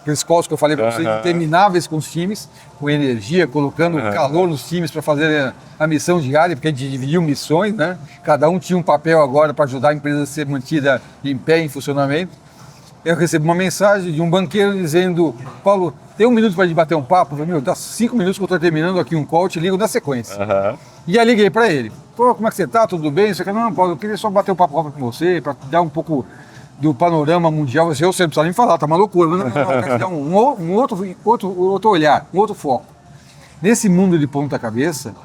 aqueles calls que eu falei para vocês, intermináveis com os times, com energia, colocando calor nos times para fazer a missão diária, porque a gente dividiu missões, né? Cada um tinha um papel agora para ajudar a empresa a ser mantida em pé, em funcionamento. Eu recebi uma mensagem de um banqueiro dizendo, Paulo, tem 1 minuto para a gente bater um papo? Eu falei, dá 5 minutos que eu estou terminando aqui um call, te ligo na sequência. E aí liguei para ele, pô, como é que você tá? Tudo bem? Você quer? Não, Paulo, eu queria só bater um papo com você, para dar um pouco do panorama mundial. Você não precisa nem falar, tá uma loucura, mas não, eu quero te dar um outro olhar, um outro foco. Nesse mundo de ponta cabeça,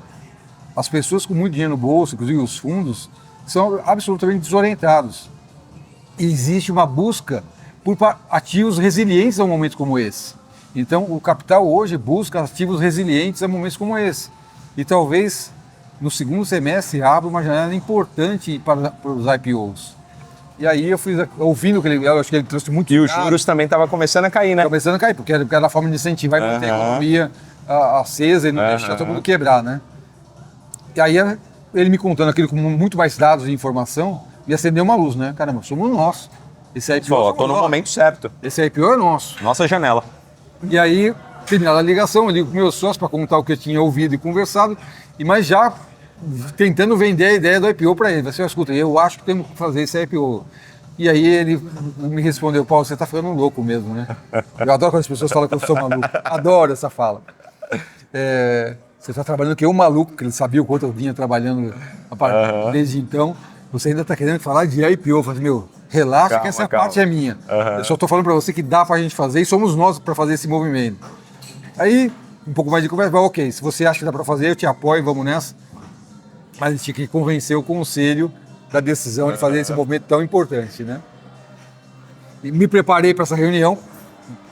as pessoas com muito dinheiro no bolso, inclusive os fundos, são absolutamente desorientados. E existe uma busca por ativos resilientes a um momento como esse. Então, o capital hoje busca ativos resilientes a momentos como esse. E talvez, no segundo semestre, abra uma janela importante para os IPOs. E aí eu fui ouvindo que eu acho que ele trouxe muito... E os juros também estavam começando a cair, né? Começando a cair, porque era a forma de incentivar e manter a economia acesa e não deixar todo mundo quebrar, né? E aí ele me contando aquilo com muito mais dados e informação, me acendeu uma luz, né? Caramba, somos nós. Esse IPO estou no momento certo. Esse IPO é nosso. Nossa janela. E aí, terminada a ligação, eu ligo para o meu sócio para contar o que eu tinha ouvido e conversado, mas já tentando vender a ideia do IPO para ele. Você escuta, eu acho que temos que fazer esse IPO. E aí ele me respondeu, Paulo, você está ficando louco mesmo, né? Eu adoro quando as pessoas falam que eu sou maluco. Adoro essa fala. Você está trabalhando que eu maluco, porque ele sabia o quanto eu vinha trabalhando desde então. Você ainda está querendo falar de IPO. Eu falei, meu, relaxa, que essa parte é minha. Eu só estou falando para você que dá para a gente fazer e somos nós para fazer esse movimento. Aí, um pouco mais de conversa, ok, se você acha que dá para fazer, eu te apoio, vamos nessa. Mas a gente tinha que convencer o conselho da decisão de fazer esse movimento tão importante, né? E me preparei para essa reunião,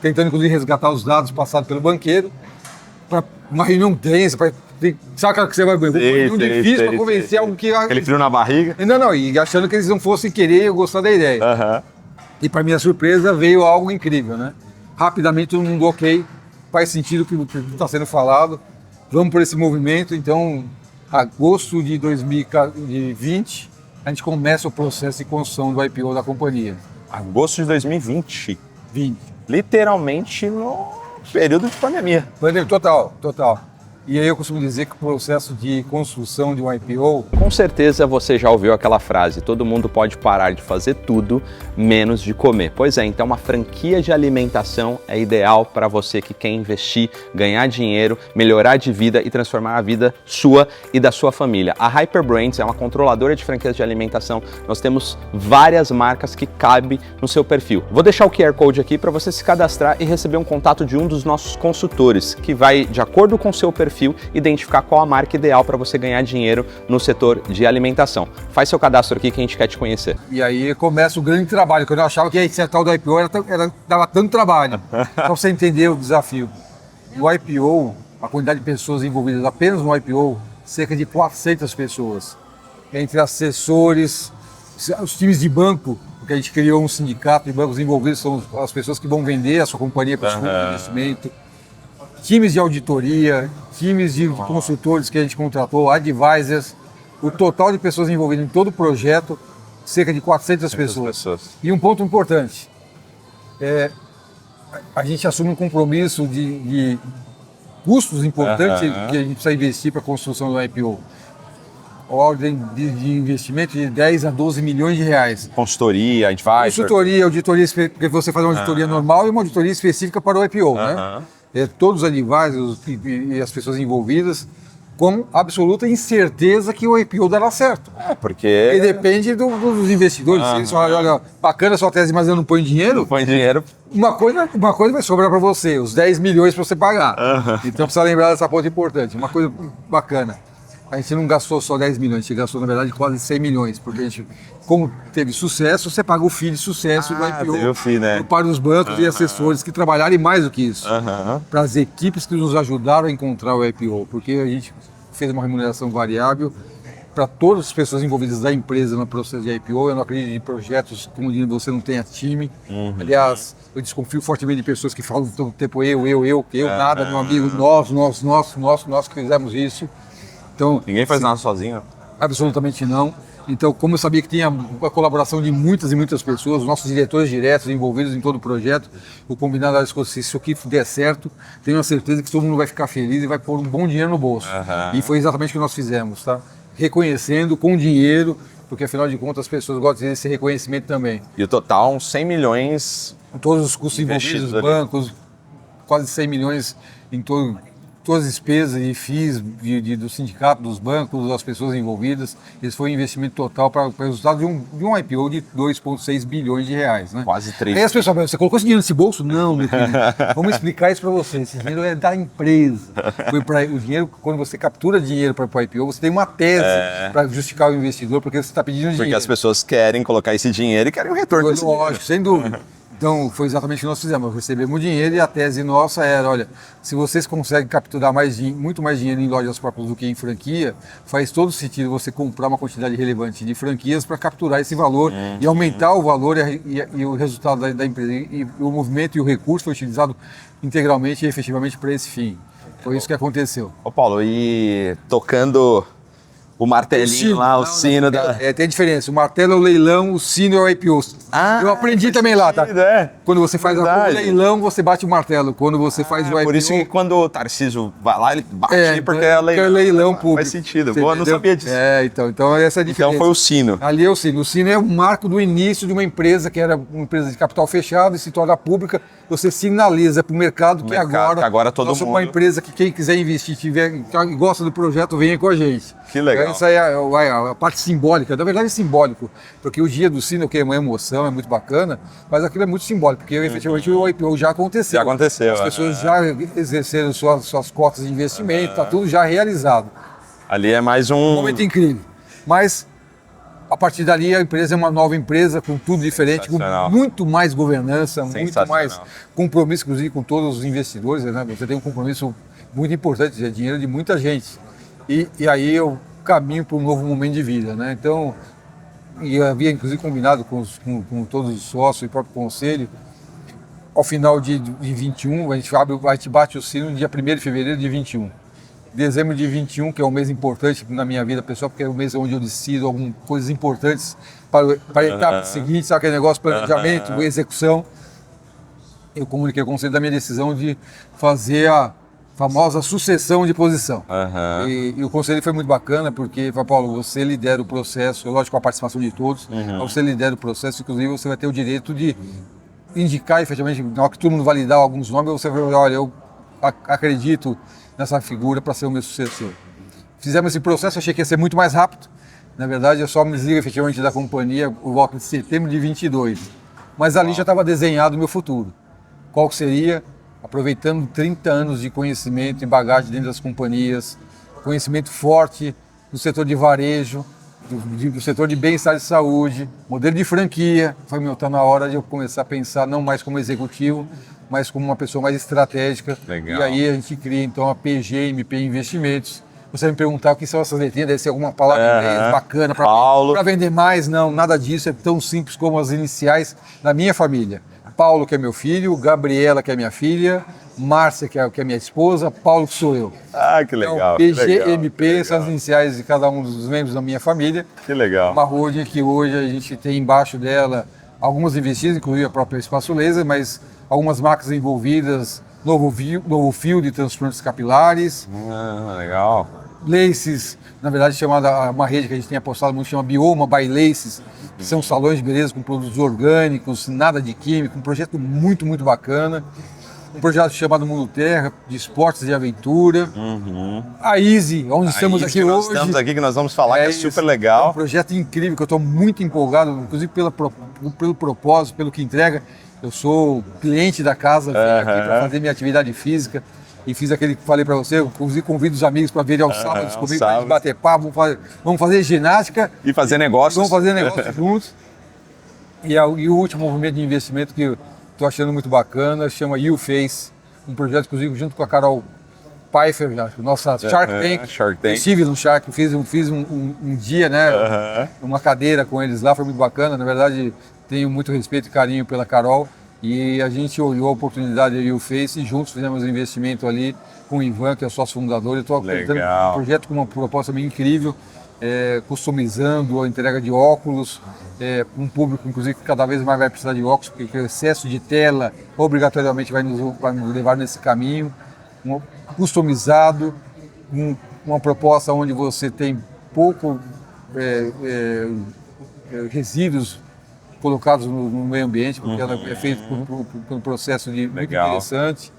tentando inclusive resgatar os dados passados pelo banqueiro, para uma reunião tensa, sabe aquela que você vai reunião difícil para convencer algo que... Aquele frio na barriga. Não, e achando que eles não fossem querer ou gostar da ideia. E para minha surpresa veio algo incrível, né? Rapidamente todo mundo, ok, faz sentido o que está sendo falado, vamos por esse movimento. Então, agosto de 2020, a gente começa o processo de construção do IPO da companhia. Agosto de 2020? 20. Literalmente no período de pandemia. Total. E aí eu costumo dizer que o processo de construção de um IPO... Com certeza você já ouviu aquela frase, todo mundo pode parar de fazer tudo, menos de comer. Pois é, então uma franquia de alimentação é ideal para você que quer investir, ganhar dinheiro, melhorar de vida e transformar a vida sua e da sua família. A Hyper Brands é uma controladora de franquias de alimentação. Nós temos várias marcas que cabem no seu perfil. Vou deixar o QR Code aqui para você se cadastrar e receber um contato de um dos nossos consultores, que vai, de acordo com o seu perfil, identificar qual a marca ideal para você ganhar dinheiro no setor de alimentação. Faz seu cadastro aqui que a gente quer te conhecer. E aí começa o grande trabalho, que eu não achava que esse tal do IPO dava tanto trabalho. Para você entender o desafio. O IPO, a quantidade de pessoas envolvidas apenas no IPO, cerca de 400 pessoas. Entre assessores, os times de banco, porque a gente criou um sindicato de bancos envolvidos, são as pessoas que vão vender a sua companhia para os fundos de investimento, times de auditoria, times de consultores que a gente contratou, advisors, o total de pessoas envolvidas em todo o projeto, cerca de 400 pessoas. E um ponto importante, a gente assume um compromisso de custos importantes que a gente precisa investir para a construção do IPO. Ordem de investimento de 10 a 12 milhões de reais. Consultoria, advisor. Consultoria, auditoria, porque você faz uma auditoria normal e uma auditoria específica para o IPO, né? Todos os advisors e as pessoas envolvidas com absoluta incerteza que o IPO dará certo. Porque... E depende dos investidores. Se eles falam, olha, bacana a sua tese, mas eu não ponho dinheiro. Não põe dinheiro. Uma coisa vai sobrar para você, os 10 milhões para você pagar. Então precisa lembrar dessa ponta importante. Uma coisa bacana. A gente não gastou só 10 milhões, a gente gastou, na verdade, quase 100 milhões. Porque a gente, como teve sucesso, você paga o FII de sucesso do IPO. Teve o FII, né? Para os bancos e assessores que trabalharem mais do que isso. Para as equipes que nos ajudaram a encontrar o IPO. Porque a gente fez uma remuneração variável para todas as pessoas envolvidas da empresa no processo de IPO. Eu não acredito em projetos como você não tenha time. Aliás, eu desconfio fortemente de pessoas que falam todo tempo nada, meu amigo, nós que fizemos isso. Então, ninguém faz nada sozinho? Absolutamente não. Então, como eu sabia que tinha a colaboração de muitas e muitas pessoas, nossos diretores diretos envolvidos em todo o projeto, o combinado era que se isso aqui der certo, tenho a certeza que todo mundo vai ficar feliz e vai pôr um bom dinheiro no bolso. E foi exatamente o que nós fizemos, tá? Reconhecendo com dinheiro, porque afinal de contas as pessoas gostam desse reconhecimento também. E o total, uns 100 milhões... Com todos os custos envolvidos, os bancos, quase 100 milhões em todo... Todas as despesas e FIIs do sindicato, dos bancos, das pessoas envolvidas. Esse foi um investimento total para o resultado de um IPO de 2,6 bilhões de reais. Né? Quase 3. Aí as pessoas falam, você colocou esse dinheiro nesse bolso? Não, meu querido. Vamos explicar isso para você. Esse dinheiro é da empresa. O dinheiro, quando você captura dinheiro para o IPO, você tem uma tese para justificar o investidor, porque você está pedindo dinheiro. Porque as pessoas querem colocar esse dinheiro e querem o retorno desse dinheiro. Lógico, sem dúvida. Então, foi exatamente o que nós fizemos. Nós recebemos dinheiro e a tese nossa era, olha, se vocês conseguem capturar muito mais dinheiro em lojas próprias do que em franquia, faz todo sentido você comprar uma quantidade relevante de franquias para capturar esse valor e aumentar o valor e o resultado da empresa. E o movimento e o recurso foi utilizado integralmente e efetivamente para esse fim. Foi isso que aconteceu. Ô Paulo, e tocando... O martelinho o sino da... Tem diferença. O martelo é o leilão, o sino é o IPO. Eu aprendi também lá, tá? Quando você faz o leilão, você bate o martelo. Quando você faz o IPO... Por isso que quando o Tarcísio vai lá, ele bate porque é leilão público. Faz sentido. Boa, não sabia disso. Então essa é a diferença. Então foi o sino. Ali é o sino. O sino é o marco do início de uma empresa que era uma empresa de capital fechado e se torna pública. Você sinaliza para o mercado que agora todo nós somos uma empresa que quem quiser investir, gosta do projeto, venha com a gente. Que legal. Essa é a parte simbólica. Na verdade é simbólico, porque o dia do sino é uma emoção, é muito bacana, mas aquilo é muito simbólico, porque efetivamente o IPO já aconteceu. Já aconteceu. As pessoas já exerceram suas cotas de investimento, está tudo já realizado. Ali é mais um momento incrível. Mas a partir dali a empresa é uma nova empresa com tudo diferente, com muito mais governança, muito mais compromisso, inclusive com todos os investidores. Né? Você tem um compromisso muito importante, é dinheiro de muita gente. E aí eu caminho para um novo momento de vida. Né? Então, eu havia inclusive combinado com todos os sócios e o próprio conselho, ao final de 21, a gente bate o sino no dia 1º de fevereiro de 21. Dezembro de 21, que é um mês importante na minha vida pessoal, porque é o mês onde eu decido algumas coisas importantes para a etapa seguinte, sabe aquele negócio, planejamento, execução. Eu comuniquei ao conselho da minha decisão de fazer a famosa sucessão de posição. E o conselho foi muito bacana, porque, Paulo, você lidera o processo, lógico, com a participação de todos, você lidera o processo, inclusive você vai ter o direito de indicar efetivamente, na hora que todo mundo validar alguns nomes, você vai olhar, olha, eu acredito nessa figura para ser o meu sucessor. Fizemos esse processo, achei que ia ser muito mais rápido. Na verdade, eu só me desligo efetivamente da companhia por volta de setembro de 22. Mas ali já estava desenhado o meu futuro. Qual que seria? Aproveitando 30 anos de conhecimento e bagagem dentro das companhias, conhecimento forte no setor de varejo, do setor de bem-estar e saúde, modelo de franquia. Foi, tá na hora de eu começar a pensar não mais como executivo, mas como uma pessoa mais estratégica. Legal. E aí a gente cria então a PGMP Investimentos. Você vai me perguntar o que são essas letrinhas, deve ser alguma palavra em inglês bacana para vender mais. Não, nada disso, é tão simples como as iniciais da minha família. Paulo, que é meu filho, Gabriela, que é minha filha, Márcia, que é minha esposa, Paulo, que sou eu. Ah, que legal. Então, PGMP são as iniciais de cada um dos membros da minha família. Que legal. Uma holding que hoje a gente tem embaixo dela algumas investidas, inclusive a própria Espaço Laser, mas algumas marcas envolvidas, novo fio de transplantes capilares. Legal. Laces, na verdade chamada, uma rede que a gente tem apostado muito, chama Bioma by Laces, que são salões de beleza com produtos orgânicos, nada de químico, um projeto muito, muito bacana. Um projeto chamado Mundo Terra, de esportes e aventura. A Easy, onde estamos aqui hoje. Nós estamos aqui, que nós vamos falar, que é super legal. É um projeto incrível, que eu estou muito empolgado, inclusive pelo propósito, pelo que entrega. Eu sou cliente da casa, vim aqui para fazer minha atividade física. E fiz aquele que falei para você, inclusive convido os amigos para virem aos sábados comigo, para a gente bater papo, vamos fazer ginástica. E fazer negócios. Vamos fazer negócios juntos. E o último movimento de investimento que eu estou achando muito bacana, chama YouFace, um projeto, inclusive, junto com a Carol Pfeiffer, nossa Shark Tank. Shark Tank. Estive no Shark, fiz um dia, né, uma cadeira com eles lá, foi muito bacana. Na verdade, tenho muito respeito e carinho pela Carol. E a gente olhou a oportunidade da YouFace e juntos fizemos um investimento ali com o Ivan, que é sócio fundador. Eu estou acreditando um projeto com uma proposta bem incrível, customizando a entrega de óculos, um público, inclusive, que cada vez mais vai precisar de óculos, porque o excesso de tela obrigatoriamente vai nos levar nesse caminho. Customizado, uma proposta onde você tem pouco resíduos colocados no meio ambiente, porque ela é feita por um processo muito interessante.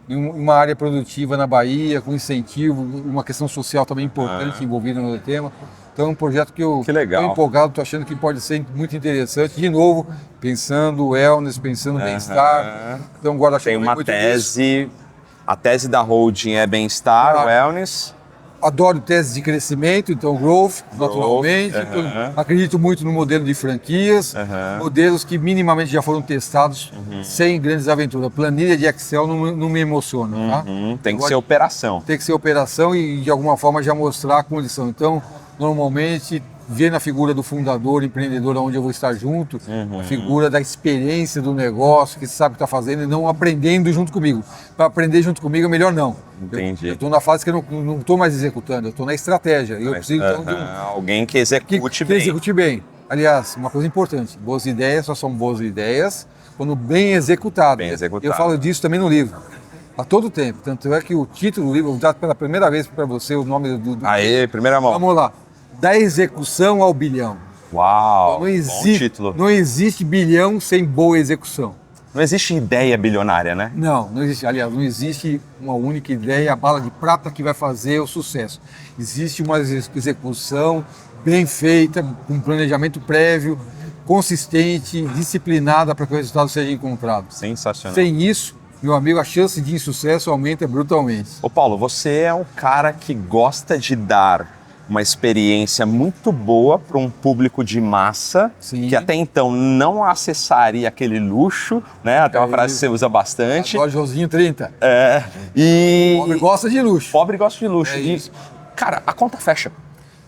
Em uma área produtiva na Bahia, com incentivo, uma questão social também importante envolvida no tema. Então é um projeto que eu estou empolgado, estou achando que pode ser muito interessante. De novo, pensando wellness, pensando bem-estar. Então agora tem uma tese, a tese da holding é bem-estar, wellness. Adoro teses de crescimento, então growth, naturalmente. Acredito muito no modelo de franquias, modelos que minimamente já foram testados sem grandes aventuras. Planilha de Excel não me emociona. Tá? Tem que ser operação. Tem que ser operação e de alguma forma já mostrar a condição. Então, normalmente, ver na figura do fundador, empreendedor, onde eu vou estar junto, a figura da experiência do negócio, que sabe o que está fazendo e não aprendendo junto comigo. Para aprender junto comigo é melhor não. Entendi. Eu estou na fase que eu não estou mais executando, eu estou na estratégia. Eu preciso então, de alguém que execute bem. Que execute bem. Aliás, uma coisa importante, boas ideias só são boas ideias quando bem executadas. Bem executado. Eu falo disso também no livro. A todo tempo. Tanto é que o título do livro, eu vou dar pela primeira vez para você o nome do Aê, primeira mão. Vamos lá. Da execução ao bilhão. Uau, não existe, bom título. Não existe bilhão sem boa execução. Não existe ideia bilionária, né? Não existe. Aliás, não existe uma única ideia, a bala de prata que vai fazer o sucesso. Existe uma execução bem feita, com um planejamento prévio, consistente, disciplinada para que o resultado seja encontrado. Sensacional. Sem isso, meu amigo, a chance de insucesso aumenta brutalmente. Ô Paulo, você é um cara que gosta de dar uma experiência muito boa para um público de massa, que até então não acessaria aquele luxo, né? Até uma frase que você usa bastante. Agora, Joãozinho 30. E pobre gosta de luxo. Pobre gosta de luxo. Cara, a conta fecha.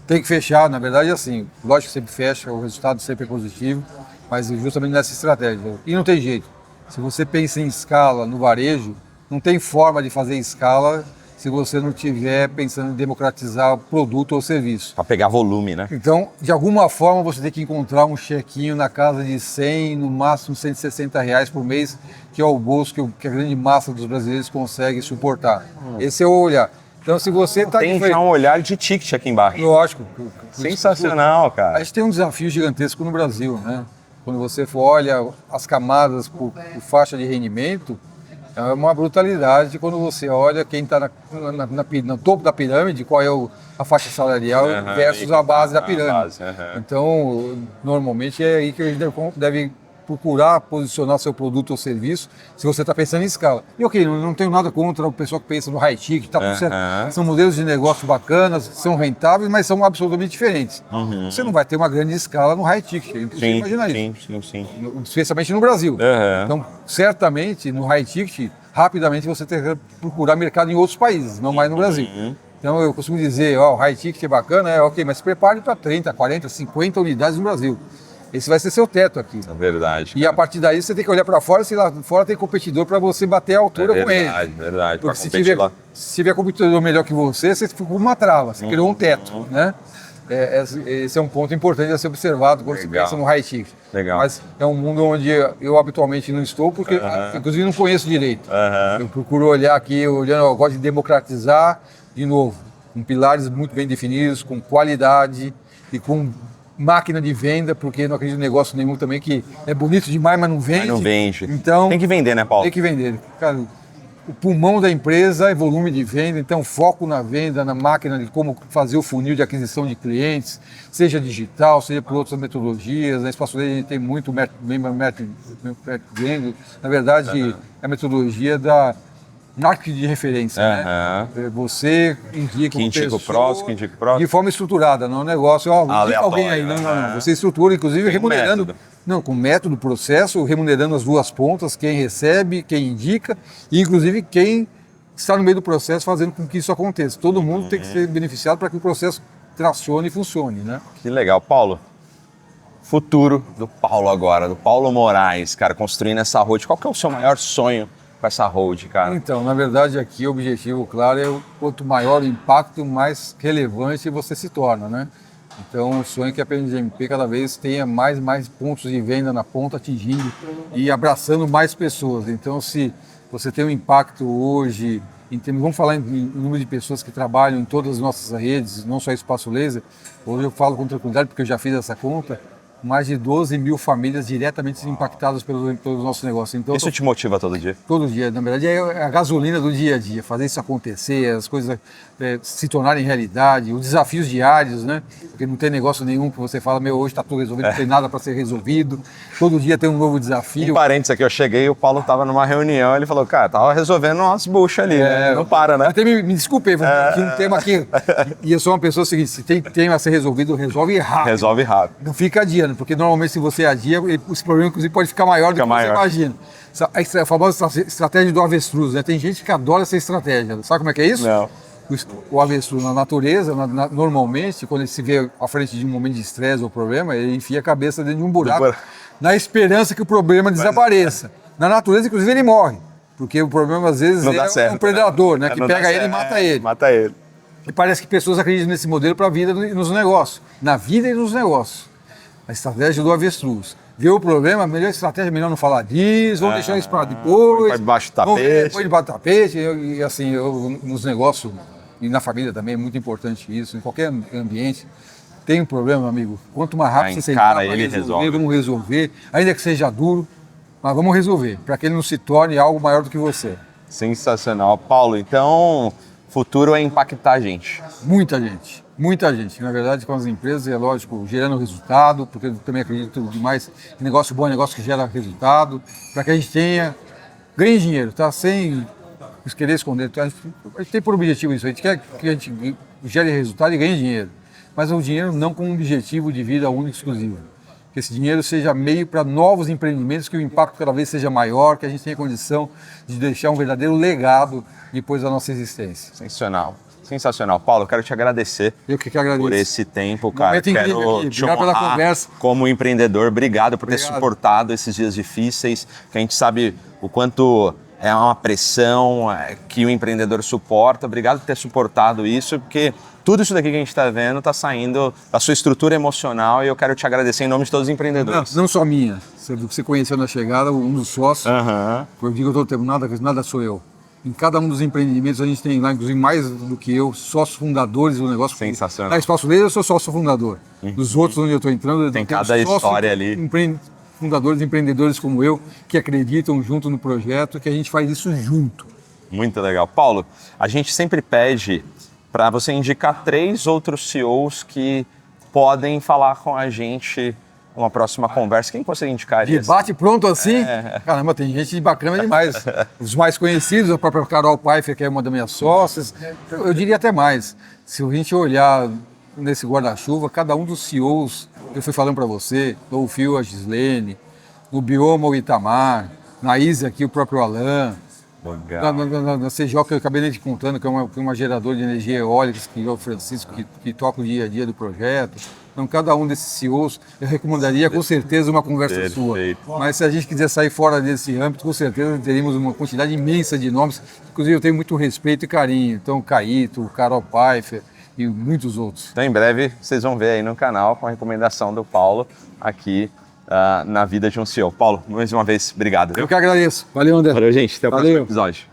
Tem que fechar, na verdade, assim, lógico que sempre fecha, o resultado sempre é positivo, mas justamente nessa estratégia. E não tem jeito. Se você pensa em escala no varejo, não tem forma de fazer escala se você não estiver pensando em democratizar o produto ou serviço. Para pegar volume, né? Então, de alguma forma, você tem que encontrar um chequinho na casa de 100, no máximo 160 reais por mês, que é o bolso que a grande massa dos brasileiros consegue suportar. Esse é o olhar. Então, se você está... Tem já um olhar de ticket aqui embaixo. Lógico. Sensacional, cara. A gente tem um desafio gigantesco no Brasil, né? Quando você olha as camadas por faixa de rendimento, é uma brutalidade quando você olha quem está no topo da pirâmide, qual é a faixa salarial versus a base da pirâmide. Então, normalmente é aí que a gente deve procurar posicionar seu produto ou serviço se você está pensando em escala. E ok, não tenho nada contra o pessoal que pensa no high ticket, tá tudo certo. São modelos de negócio bacanas, são rentáveis, mas são absolutamente diferentes. Você não vai ter uma grande escala no high ticket, é impossível imaginar isso. Sim. Especialmente no Brasil. Então, certamente, no high ticket, rapidamente você terá que procurar mercado em outros países, não mais no Brasil. Então eu costumo dizer, o high ticket é bacana, ok, mas se prepare para 30, 40, 50 unidades no Brasil. Esse vai ser seu teto aqui. É verdade. E a partir daí você tem que olhar para fora, se lá fora tem competidor para você bater a altura com ele. Verdade. Porque se tiver competidor melhor que você fica com uma trava, você criou um teto, né? Esse é um ponto importante a ser observado quando se pensa no high ticket. Mas é um mundo onde eu habitualmente não estou, porque inclusive não conheço direito. Eu procuro olhar aqui, eu gosto de democratizar, de novo, com pilares muito bem definidos, com qualidade e com máquina de venda, porque não acredito em negócio nenhum também que é bonito demais, mas não vende. Então, tem que vender, né, Paulo? Tem que vender. Cara, o pulmão da empresa é volume de venda, então foco na venda, na máquina de como fazer o funil de aquisição de clientes, seja digital, seja por outras metodologias. Na Espaço Laser a gente tem muito método, na verdade, a metodologia da marketing de referência, né? Você indica o próximo, de forma estruturada, não é um negócio, indica alguém aí, não. Você estrutura, inclusive, remunerando. Método. Não, com método, processo, remunerando as duas pontas, quem recebe, quem indica, e inclusive quem está no meio do processo fazendo com que isso aconteça. Todo mundo tem que ser beneficiado para que o processo tracione e funcione, né? Que legal. Paulo, futuro do Paulo agora, do Paulo Moraes, cara, construindo essa road. Qual que é o seu maior sonho com essa road, cara? Então, na verdade, aqui o objetivo, claro, é quanto maior o impacto, mais relevante você se torna, né? Então, o sonho é que a PNGMP cada vez tenha mais pontos de venda na ponta, atingindo e abraçando mais pessoas. Então, se você tem um impacto hoje, vamos falar em número de pessoas que trabalham em todas as nossas redes, não só Espaço Laser, hoje eu falo com tranquilidade porque eu já fiz essa conta, mais de 12 mil famílias diretamente impactadas pelo nosso negócio. Então, isso te motiva todo dia? Todo dia. Na verdade, é a gasolina do dia a dia, fazer isso acontecer, as coisas se tornarem realidade, os desafios diários, né? Porque não tem negócio nenhum que você fala, hoje está tudo resolvido, não tem nada para ser resolvido. Todo dia tem um novo desafio. Um parênteses aqui, eu cheguei e o Paulo estava numa reunião, ele falou, cara, tava resolvendo umas buchas ali, né? Não para, né? Até me desculpei, tinha um tema aqui. E eu sou uma pessoa seguinte, se tem tema a ser resolvido, resolve rápido. Resolve rápido. Não fica adiando, porque normalmente se você adia, esse problema inclusive pode ficar maior do que você imagina. A famosa estratégia do avestruz, né? Tem gente que adora essa estratégia. Sabe como é que é isso? Não. O avestruz na natureza, normalmente, quando ele se vê à frente de um momento de estresse ou problema, ele enfia a cabeça dentro de um buraco, na esperança que o problema desapareça. Na natureza, inclusive, ele morre, porque o problema, às vezes, é um predador, né? Que pega ele e mata ele. Mata ele. E parece que pessoas acreditam nesse modelo para a vida e nos negócios. Na vida e nos negócios. A estratégia do avestruz. Vê o problema, a melhor estratégia é melhor não falar disso, vamos deixar isso para depois. Põe debaixo do tapete. Põe debaixo do tapete. E assim, nos negócios e na família também é muito importante isso, em qualquer ambiente. Tem um problema, amigo, quanto mais rápido você encara ele resolve. Vamos resolver, ainda que seja duro, mas vamos resolver, para que ele não se torne algo maior do que você. Sensacional. Paulo, então, futuro é impactar a gente. Muita gente. Na verdade, com as empresas, é lógico, gerando resultado, porque eu também acredito demais que negócio bom é negócio que gera resultado, para que a gente ganhe dinheiro, tá? Sem querer esconder. A gente tem por objetivo isso, a gente quer que a gente gere resultado e ganhe dinheiro, mas o dinheiro não com um objetivo de vida único e exclusivo. Que esse dinheiro seja meio para novos empreendimentos, que o impacto cada vez seja maior, que a gente tenha condição de deixar um verdadeiro legado depois da nossa existência. Sensacional. Paulo, eu quero te agradecer. Eu que agradeço. Por esse tempo, cara. Quero te honrar pela conversa. Como empreendedor. Obrigado por ter suportado esses dias difíceis, que a gente sabe o quanto é uma pressão que o empreendedor suporta. Obrigado por ter suportado isso, porque tudo isso daqui que a gente está vendo está saindo da sua estrutura emocional e eu quero te agradecer em nome de todos os empreendedores. Não só minha. Você conheceu na chegada, um dos sócios. Eu digo todo tempo, nada sou eu. Em cada um dos empreendimentos a gente tem lá, inclusive mais do que eu, sócios fundadores do negócio. Sensacional. Na Espaço Laser eu sou sócio fundador. Dos outros onde eu estou entrando, tem cada história ali. Fundadores, empreendedores como eu, que acreditam junto no projeto, que a gente faz isso junto. Muito legal. Paulo, a gente sempre pede para você indicar 3 outros CEOs que podem falar com a gente uma próxima conversa, quem você indicaria? Debate pronto assim? Caramba, tem gente bacana demais. Os mais conhecidos, a própria Carol Pfeiffer, que é uma das minhas sócias. Eu diria até mais. Se a gente olhar nesse guarda-chuva, cada um dos CEOs que eu fui falando para você, no Fio, a Gislene, no Bioma, o Itamar, na ISA aqui, o próprio Alain, na CJ, que eu acabei de contando, que é uma geradora de energia eólica, que é o Francisco, que toca o dia a dia do projeto. Então, cada um desses CEOs, eu recomendaria com certeza uma conversa sua. Mas se a gente quiser sair fora desse âmbito, com certeza teríamos uma quantidade imensa de nomes. Inclusive, eu tenho muito respeito e carinho. Então, Caíto, Carol Pfeiffer e muitos outros. Então, em breve, vocês vão ver aí no canal com a recomendação do Paulo aqui na vida de um CEO. Paulo, mais uma vez, obrigado. Eu que agradeço. Valeu, André. Valeu, gente. Até o próximo episódio.